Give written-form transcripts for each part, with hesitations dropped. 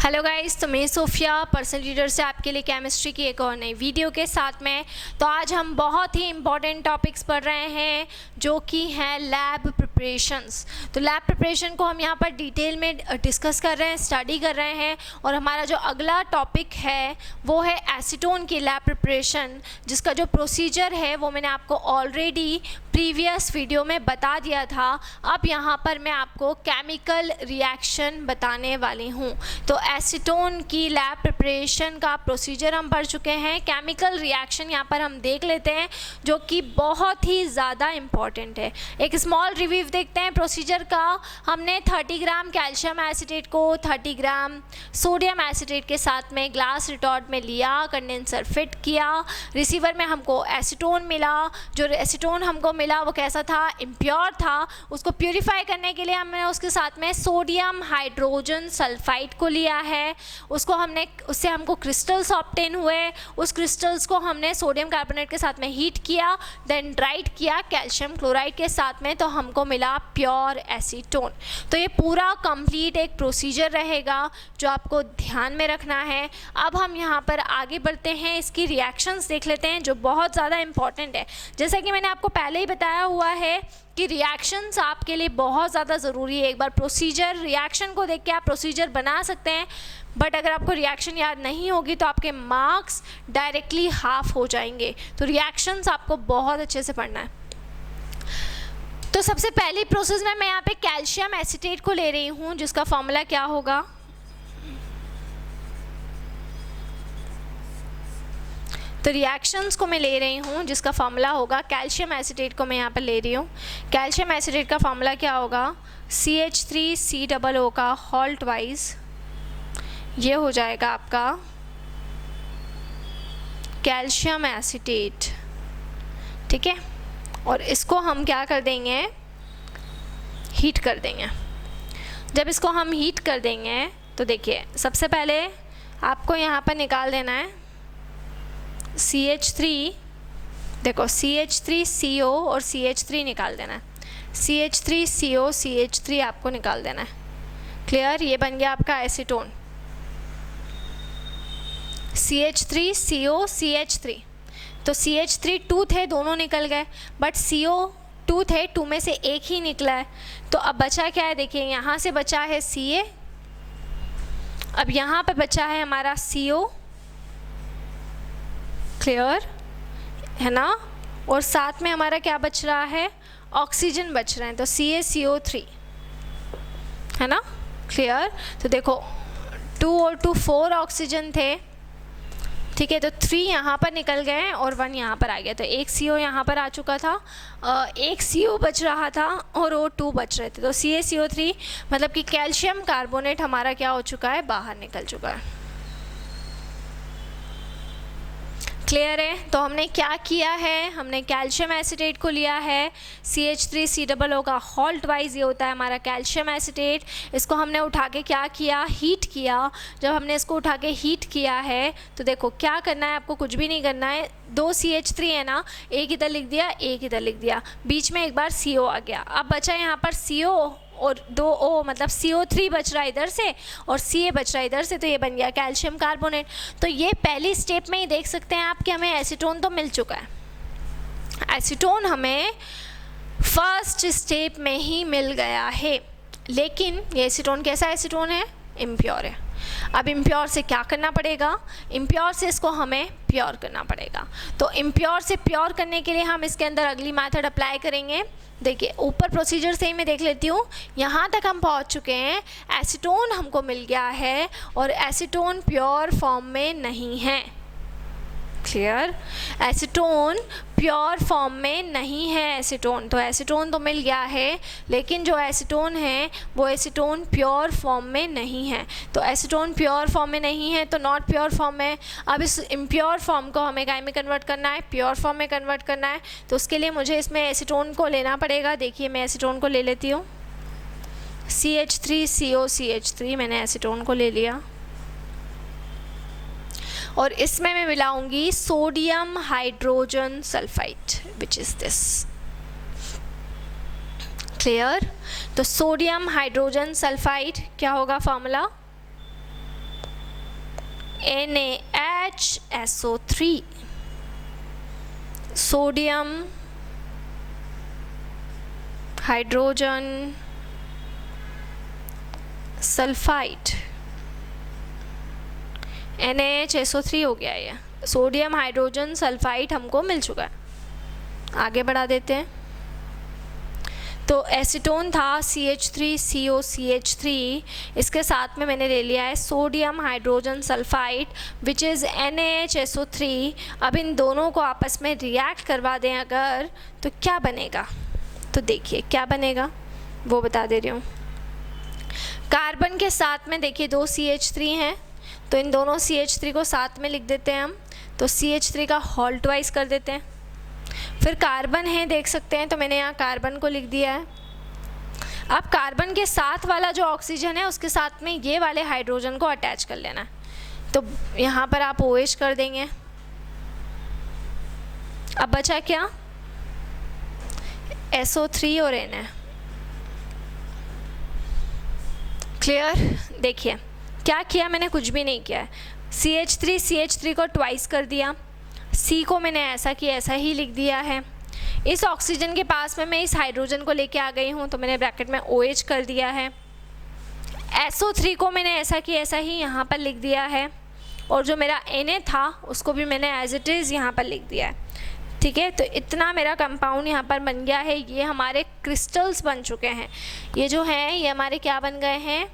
Hello guys, तो मैं Sophia personal reader से आपके लिए केमिस्ट्री की एक और नई वीडियो के साथ में। तो आज हम बहुत ही इम्पॉर्टेंट टॉपिक्स पढ़ रहे हैं जो कि हैं लैब प्रिपरेशंस। तो लैब प्रिपरेशन को हम यहाँ पर डिटेल में डिस्कस कर रहे हैं, स्टडी कर रहे हैं। और हमारा जो अगला टॉपिक है वो है एसीटोन की लैब प्रिपरेशन, जिसका जो प्रोसीजर है वो मैंने आपको ऑलरेडी प्रीवियस वीडियो में बता दिया था। अब यहाँ पर मैं आपको केमिकल रिएक्शन बताने वाली हूँ। तो एसीटोन की लैब प्रिपरेशन का प्रोसीजर हम पढ़ चुके हैं। केमिकल रिएक्शन यहाँ पर हम देख लेते हैं जो कि बहुत ही ज़्यादा इम्पॉर्टेंट है। एक स्मॉल रिव्यू देखते हैं प्रोसीजर का। हमने 30 ग्राम कैल्शियम एसीटेट को 30 ग्राम सोडियम एसीटेट के साथ में ग्लास रिटॉर्ट में लिया, कंडेंसर फिट किया, रिसीवर में हमको एसीटोन मिला। जो एसीटोन हमको मिला वो कैसा था? इम्प्योर था। उसको प्यूरिफाई करने के लिए हमने उसके साथ में सोडियम हाइड्रोजन सल्फाइड को लिया है। उससे हमको क्रिस्टल्स ऑब्टेन हुए। उस क्रिस्टल्स को हमने सोडियम कार्बोनेट के साथ में हीट किया, देन ड्राइड किया कैल्शियम क्लोराइड के साथ में, तो हमको मिला प्योर एसीटोन। तो ये पूरा कंप्लीट एक प्रोसीजर रहेगा जो आपको ध्यान में रखना है। अब हम यहाँ पर आगे बढ़ते हैं, इसकी रिएक्शंस देख लेते हैं जो बहुत ज़्यादा इंपॉर्टेंट है। जैसा कि मैंने आपको पहले ही बताया हुआ है कि रिएक्शंस आपके लिए बहुत ज़्यादा ज़रूरी है। एक बार प्रोसीजर रिएक्शन को देख के आप प्रोसीजर बना सकते हैं, बट अगर आपको रिएक्शन याद नहीं होगी तो आपके मार्क्स डायरेक्टली हाफ हो जाएंगे। तो रिएक्शंस आपको बहुत अच्छे से पढ़ना है। तो सबसे पहली प्रोसेस में मैं यहाँ पे कैल्शियम एसीटेट को ले रही हूँ, जिसका फॉर्मूला क्या होगा? तो रिएक्शंस को मैं ले रही हूँ जिसका फॉर्मूला होगा, कैल्शियम एसीटेट को मैं यहाँ पर ले रही हूँ। कैल्शियम एसीटेट का फॉर्मूला क्या होगा? CH3COO का हॉल्ट वाइज ये हो जाएगा आपका कैल्शियम एसीटेट, ठीक है। और इसको हम क्या कर देंगे? हीट कर देंगे। जब इसको हम हीट कर देंगे तो देखिए, सबसे पहले आपको यहाँ पर निकाल देना है CH3। देखो CH3CO और CH3 निकाल देना है। CH3CO CH3 आपको निकाल देना है। क्लियर? ये बन गया आपका एसीटोन। CH3CO CH3। तो CH3 2 थे, दोनों निकल गए, बट CO 2 थे, 2 में से एक ही निकला है। तो अब बचा क्या है? देखिए, यहाँ से बचा है Ca, अब यहाँ पे बचा है हमारा CO। क्लियर है ना? और साथ में हमारा क्या बच रहा है? ऑक्सीजन बच रहे हैं, तो CaCO3 है ना? क्लियर? तो देखो 2 और 2 4 ऑक्सीजन थे, ठीक है। तो 3 यहाँ पर निकल गए और 1 यहाँ पर आ गया। तो एक CO यहाँ पर आ चुका था, एक CO बच रहा था और वो 2 बच रहे थे। तो CaCO3 मतलब कि कैल्शियम कार्बोनेट हमारा क्या हो चुका है? बाहर निकल चुका है। क्लियर है? तो हमने क्या किया है? हमने कैल्शियम एसीटेट को लिया है, CH3COO का हॉल्ट वाइज ये होता है हमारा कैल्शियम एसीटेट। इसको हमने उठा के क्या किया? हीट किया। जब हमने इसको उठा के हीट किया है तो देखो क्या करना है आपको? कुछ भी नहीं करना है। 2 CH3 है ना, एक इधर लिख दिया, एक इधर लिख दिया, बीच में एक बार CO आ गया। अब बचा यहाँ पर CO और 2 O, मतलब CO3 बच रहा है इधर से और Ca बच रहा है इधर से, तो ये बन गया कैल्शियम कार्बोनेट। तो ये पहली स्टेप में ही देख सकते हैं आप कि हमें एसीटोन तो मिल चुका है। एसीटोन हमें फर्स्ट स्टेप में ही मिल गया है, लेकिन ये एसीटोन कैसा एसीटोन है? इम्प्योर है। अब इम्प्योर से क्या करना पड़ेगा? इम्प्योर से इसको हमें प्योर करना पड़ेगा। तो इम्प्योर से प्योर करने के लिए हम इसके अंदर अगली मेथड अप्लाई करेंगे। देखिए, ऊपर प्रोसीजर से ही मैं देख लेती हूँ। यहाँ तक हम पहुँच चुके हैं, एसीटोन हमको मिल गया है और एसीटोन प्योर फॉर्म में नहीं है। क्लियर? एसीटोन प्योर फॉर्म में नहीं है एसीटोन। तो एसीटोन तो मिल गया है, लेकिन जो एसीटोन है वो एसीटोन प्योर फॉर्म में नहीं है। तो एसीटोन प्योर फॉर्म में नहीं है तो नॉट प्योर फॉर्म है। अब इस इम्प्योर फॉर्म को हमें काय में कन्वर्ट करना है? प्योर फॉर्म में कन्वर्ट करना है। तो उसके लिए मुझे इसमें एसीटोन को लेना पड़ेगा। देखिए, मैं एसीटोन को ले लेती हूँ। CH3CO CH3 मैंने एसीटोन को ले लिया और इसमें मैं मिलाऊंगी sodium hydrogen sulphide, which is this. Clear? तो सोडियम हाइड्रोजन सल्फाइड क्या होगा formula? NaHSO3, sodium hydrogen sulphide, NaHSO3 हो गया, ये सोडियम हाइड्रोजन सल्फाइड हमको मिल चुका है। आगे बढ़ा देते हैं। तो एसीटोन था CH3COCH3, इसके साथ में मैंने ले लिया है sodium hydrogen sulphide which is NaHSO3। अब इन दोनों को आपस में रिएक्ट करवा दें अगर, तो क्या बनेगा? तो देखिए क्या बनेगा वो बता दे रही हूँ। कार्बन के साथ में देखिए 2 CH3 हैं, तो इन दोनों CH3 को साथ में लिख देते हैं हम। तो CH3 का होल ट्वाइस कर देते हैं। फिर कार्बन है, देख सकते हैं, तो मैंने यहाँ कार्बन को लिख दिया है। अब कार्बन के साथ वाला जो ऑक्सीजन है उसके साथ में ये वाले हाइड्रोजन को अटैच कर लेना है। तो यहाँ पर आप OH कर देंगे। अब बचा क्या? SO3 और Na। क्लियर? देखिए क्या किया मैंने, कुछ भी नहीं किया है। CH3 को ट्वाइस कर दिया, C को मैंने ऐसा कि ऐसा ही लिख दिया है। इस ऑक्सीजन के पास में मैं इस हाइड्रोजन को लेके आ गई हूँ, तो मैंने ब्रैकेट में OH कर दिया है। SO3 को मैंने ऐसा कि ऐसा ही यहाँ पर लिख दिया है, और जो मेरा Na था उसको भी मैंने एज इट इज़ यहाँ पर लिख दिया है। ठीक है, तो इतना मेरा कंपाउंड यहाँ पर बन गया है। ये हमारे क्रिस्टल्स बन चुके हैं। ये जो हैं ये हमारे क्या बन गए हैं?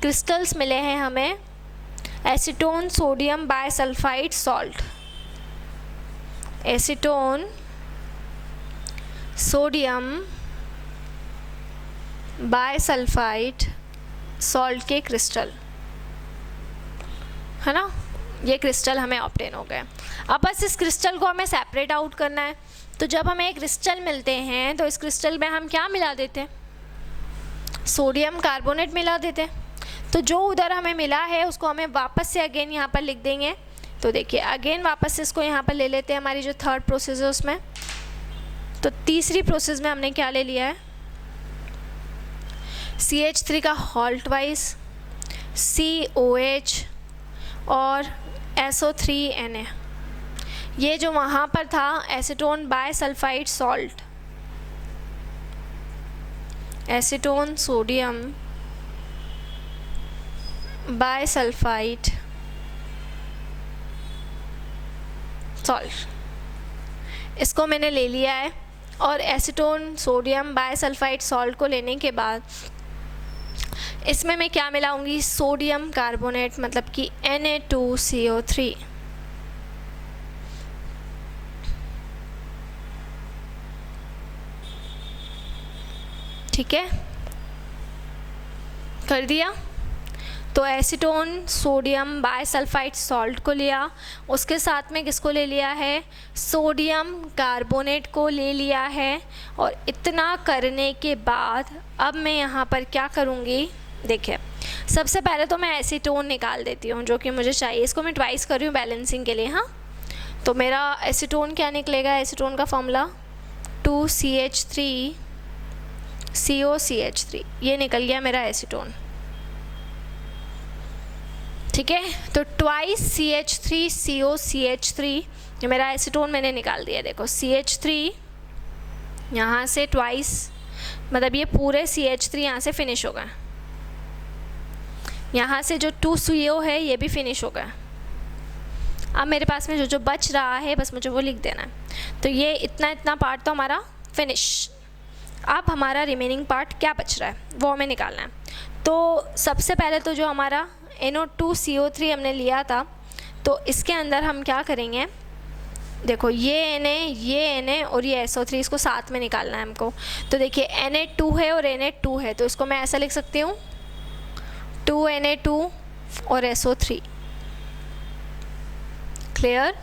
क्रिस्टल्स मिले हैं हमें। Acetone sodium bisulphide salt, acetone sodium bisulphide salt के क्रिस्टल, है ना? ये क्रिस्टल हमें ऑब्टेन हो गए। अब बस इस क्रिस्टल को हमें सेपरेट आउट करना है। तो जब हमें एक क्रिस्टल मिलते हैं तो इस क्रिस्टल में हम क्या मिला देते हैं? सोडियम कार्बोनेट मिला देते हैं। तो जो उधर हमें मिला है उसको हमें वापस से अगेन यहाँ पर लिख देंगे। तो देखिए अगेन वापस से इसको यहाँ पर ले लेते हैं हमारी जो थर्ड प्रोसेस है उसमें। तो तीसरी प्रोसेस में हमने क्या ले लिया है? CH3 का होल ट्वाइस, COH और SO3Na। ये जो वहाँ पर था acetone bisulphide salt, acetone sodium bisulphide salt, इसको मैंने ले लिया है। और एसीटोन सोडियम बायसल्फाइड सॉल्ट को लेने के बाद इसमें मैं क्या मिलाऊंगी? सोडियम कार्बोनेट, मतलब कि Na2CO3। ठीक है, कर दिया। तो एसीटोन सोडियम बायसल्फाइड सॉल्ट को लिया, उसके साथ में किसको ले लिया है? सोडियम कार्बोनेट को ले लिया है। और इतना करने के बाद अब मैं यहाँ पर क्या करूँगी? देखिए सबसे पहले तो मैं एसीटोन निकाल देती हूँ जो कि मुझे चाहिए। इसको मैं ट्वाइस कर रही हूँ बैलेंसिंग के लिए। हाँ, तो मेरा एसीटोन क्या निकलेगा? एसीटोन का फॉर्मूला 2CH3COCH3, ये निकल गया मेरा एसीटोन। ठीक है, तो ट्वाइस CH3COCH3 जो मेरा एसीटोन मैंने निकाल दिया। देखो CH3 यहाँ से ट्वाइस, मतलब ये पूरे CH3 यहाँ से फिनिश हो गए। यहाँ से जो 2CO है ये भी फिनिश हो गया। अब मेरे पास में जो जो बच रहा है बस मुझे वो लिख देना है। तो ये इतना पार्ट तो हमारा फिनिश। अब हमारा रिमेनिंग पार्ट क्या बच रहा है वो हमें निकालना है। तो सबसे पहले तो जो हमारा NO2CO3 हमने लिया था, तो इसके अंदर हम क्या करेंगे? देखो ये Na और ये SO3, इसको साथ में निकालना है हमको। तो देखिए Na2 है और Na2 है, तो इसको मैं ऐसा लिख सकती हूँ 2Na2 और SO3। क्लियर?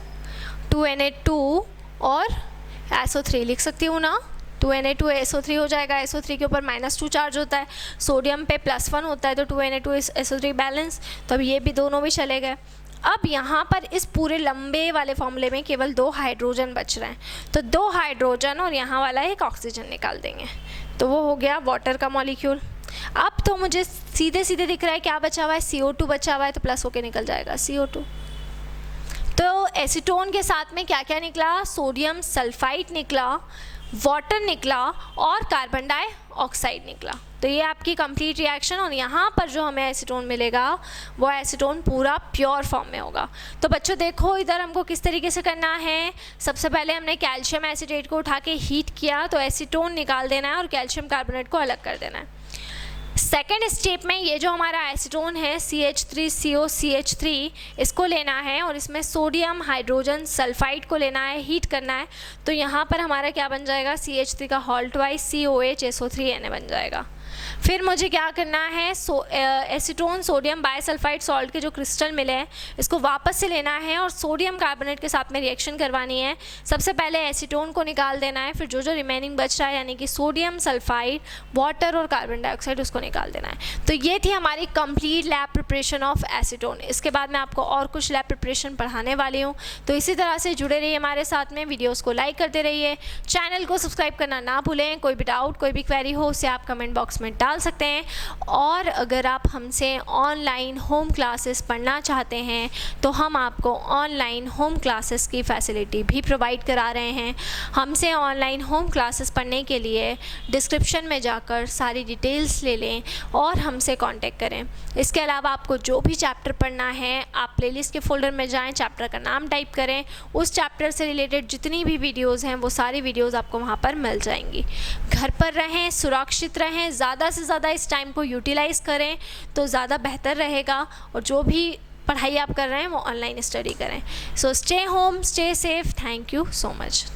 2Na2 और SO3 लिख सकती हूँ ना। 2Na2 SO3 हो जाएगा। SO3 के ऊपर -2 चार्ज होता है, सोडियम पे +1 होता है, तो 2Na2 SO3 बैलेंस। तो अब ये भी दोनों भी चले गए। अब यहाँ पर इस पूरे लंबे वाले फॉर्मूले में केवल 2 हाइड्रोजन बच रहे हैं, तो 2 हाइड्रोजन और यहाँ वाला एक ऑक्सीजन निकाल देंगे, तो वो हो गया वाटर का मॉलिक्यूल। अब तो मुझे सीधे सीधे दिख रहा है क्या बचा हुआ है, CO2 बचा हुआ है, तो प्लस होके निकल जाएगा CO2। तो एसीटोन के साथ में क्या क्या निकला, सोडियम सल्फाइड निकला, वाटर निकला और कार्बन डाइऑक्साइड निकला। तो ये आपकी कंप्लीट रिएक्शन, और यहाँ पर जो हमें एसीटोन मिलेगा वो एसीटोन पूरा प्योर फॉर्म में होगा। तो बच्चों देखो इधर हमको किस तरीके से करना है। सबसे पहले हमने कैल्शियम एसीटेट को उठा के हीट किया तो एसीटोन निकाल देना है और कैल्शियम कार्बोनेट को अलग कर देना है। सेकेंड स्टेप में ये जो हमारा एसीटोन है CH3COCH3 इसको लेना है और इसमें सोडियम हाइड्रोजन सल्फाइड को लेना है, हीट करना है। तो यहाँ पर हमारा क्या बन जाएगा, CH3 का हॉल ट्वाइस COHSO3Na बन जाएगा। फिर मुझे क्या करना है, एसीटोन सोडियम बाइसल्फाइड सॉल्ट के जो क्रिस्टल मिले हैं इसको वापस से लेना है और सोडियम कार्बोनेट के साथ में रिएक्शन करवानी है। सबसे पहले एसीटोन को निकाल देना है, फिर जो जो रिमेनिंग बच रहा है यानी कि सोडियम सल्फाइड, वाटर और कार्बन डाइऑक्साइड उसको निकाल देना है। तो ये थी हमारी complete lab preparation of acetone. इसके बाद मैं आपको और कुछ लैब प्रिपरेशन पढ़ाने वाली हूँ, तो इसी तरह से जुड़े रहिए हमारे साथ में, वीडियोज़ को लाइक करते रहिए, चैनल को सब्सक्राइब करना ना भूलें। कोई भी डाउट कोई भी क्वेरी हो उसे आप कमेंट बॉक्स में डाल सकते हैं। और अगर आप हमसे ऑनलाइन होम क्लासेस पढ़ना चाहते हैं तो हम आपको ऑनलाइन होम क्लासेस की फैसिलिटी भी प्रोवाइड करा रहे हैं। हमसे ऑनलाइन होम क्लासेस पढ़ने के लिए डिस्क्रिप्शन में जाकर सारी डिटेल्स ले लें और हमसे कांटेक्ट करें। इसके अलावा आपको जो भी चैप्टर पढ़ना है आप प्लेलिस्ट के फोल्डर में जाएं, चैप्टर का नाम टाइप करें, उस चैप्टर से रिलेटेड जितनी भी वीडियोज़ हैं वो सारी वीडियोज़ आपको वहाँ पर मिल जाएंगी। घर पर रहें, सुरक्षित रहें, ज़्यादा से ज़्यादा इस टाइम को यूटिलाइज़ करें तो ज़्यादा बेहतर रहेगा। और जो भी पढ़ाई आप कर रहे हैं वो ऑनलाइन स्टडी करें। So stay home, stay safe. Thank you so much.